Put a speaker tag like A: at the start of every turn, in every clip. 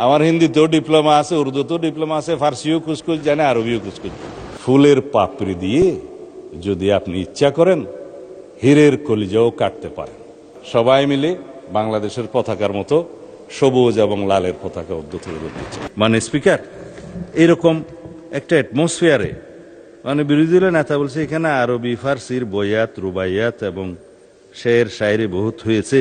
A: আমার হিন্দিতেও ডিপ্লোমা আছে, উর্দুতেও ডিপ্লোমা আছে, ফার্সিও কুচকুচ জানে, আরবিও কুচকুচ। ফুলের পাপড়ি দিয়ে যদি আপনি ইচ্ছা করেন হীরের কলিজাও কাটতে পারেন। সবাই মিলে বাংলাদেশের পতাকার মতো সবুজ এবং লালের পতাকা উদ্যত করে দিচ্ছে। মানে স্পিকার, এরকম একটা অ্যাটমসফিয়ারে মানে বিরোধী দলের নেতা বলছে এখানে আরবি ফার্সির বয়াত রুবাইয়াত এবং শের শায়েরি বহুত হয়েছে।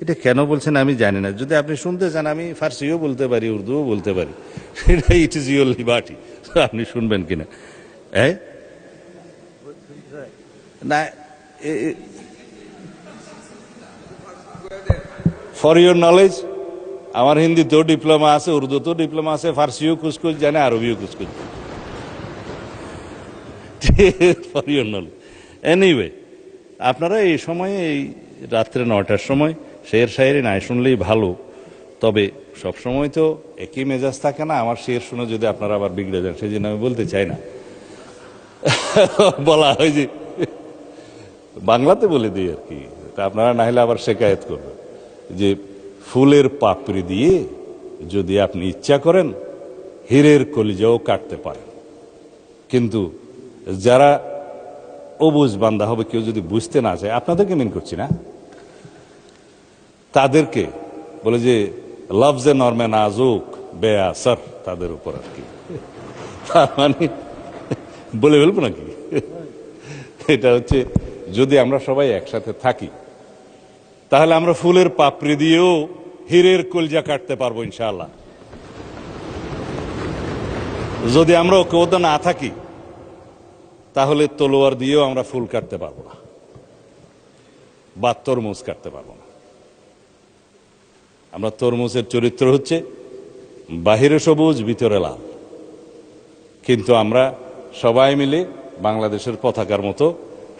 A: এটা কেন বলছেন আমি জানি না। যদি আপনি শুনতে চান আমি ফার্সিও বলতে পারি, উর্দুও বলতে পারি, সেটা ইট ইজ ইউর লিবার্টি। আপনি শুনবেন কিনা? না, ফর ইউর নলেজ, আমার হিন্দিতেও ডিপ্লোমা আছে, উর্দুতেও ডিপ্লোমা আছে, ফার্সিও কুচকুচ জানে, RBO Kuch Kuch. For your knowledge. Anyway, আপনারা এই সময়ে, এই রাত্রে 9টার সময় শের শায়েরি নাই শুনলেই ভালো। তবে সব সময় তো একই মেজাজ থাকে না। আমার শের শুনে যদি আপনারা আবার বিগড়ে যান, সেই জন্য আমি বলতে চাই না। বলা হয় যে বাংলাতে বলে দিই আর কি, আপনারা না হলে আবার শেকায়েত করবেন যে ফুলের পাপড়ি দিয়ে যদি আপনি ইচ্ছা করেন হীরের কলিজাও কাটতে পারেন। কিন্তু যারা অবুঝ বান্দা হবে, কেউ যদি বুঝতে না চায়, আপনাদেরকে মিন করছি না, তাদেরকে বলে যে লফজে নরমে নাজুক বেআসর তাদের উপর আর কি। তার মানে বলে ফেলবো নাকি? এটা হচ্ছে, যদি আমরা সবাই একসাথে থাকি তাহলে আমরা ফুলের পাপড়ি দিয়েও হীরের কলিজা কাটতে পারবো ইনশাআল্লাহ। যদি আমরা ঐক্যবদ্ধ না থাকি তাহলে তলোয়ার দিয়েও আমরা ফুল কাটতে পারবো না বা তরমুজ কাটতে পারবো না। আমরা তরমুজের চরিত্র হচ্ছে বাহিরে সবুজ ভিতরে লাল, কিন্তু আমরা সবাই মিলে বাংলাদেশের পতাকার মতো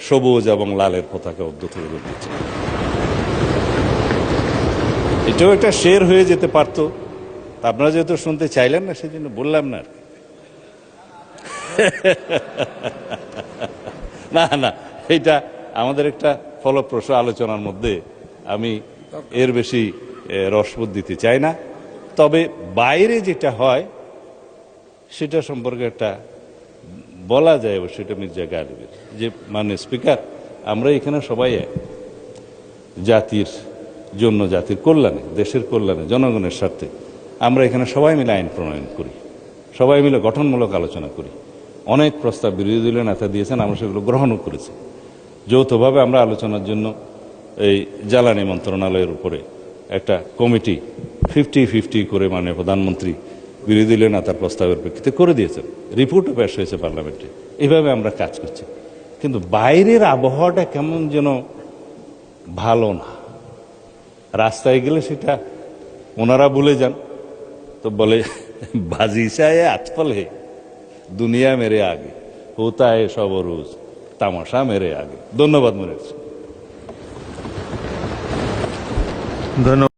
A: সবুজ এবং লালের পতাকা উদ্যত করে দিচ্ছি। এটাও একটা শের হয়ে যেতে পারত, আপনারা যেহেতু শুনতে চাইলেন না সেই জন্য বললাম না। না না, এটা আমাদের একটা ফলপ্রসূ আলোচনার মধ্যে, আমি এর বেশি রসবোধ দিতে চাই না। তবে বাইরে যেটা হয় সেটা সম্পর্কে একটা বলা যায়, সেটা মির্জা গালিবের যে মানে স্পিকার, আমরা এখানে সবাই জাতির জন্য, জাতির কল্যাণে, দেশের কল্যাণে, জনগণের স্বার্থে আমরা এখানে সবাই মিলে আইন প্রণয়ন করি, সবাই মিলে গঠনমূলক আলোচনা করি। অনেক প্রস্তাব বিরোধী দলীয় নেতা দিয়েছেন, আমরা সেগুলো গ্রহণও করেছি। যৌথভাবে আমরা আলোচনার জন্য এই জ্বালানি মন্ত্রণালয়ের উপরে একটা কমিটি 50-50 করে মাননীয় প্রধানমন্ত্রী বিরোধী দলীয় নেতার প্রস্তাবের প্রেক্ষিতে করে দিয়েছেন। রিপোর্টও পেশ হয়েছে পার্লামেন্টে। এইভাবে আমরা কাজ করছি। কিন্তু বাইরের আবহাওয়াটা কেমন যেন ভালো না। রাস্তায় গেলে সেটা ওনারা ভুলে যান, তো বলে বাজিশা এ আতফল হে দুনিয়া মেরে আগে, হোতা হে সব রোজ তামাশা মেরে আগে। ধন্যবাদ মনে। ধন্যবাদ।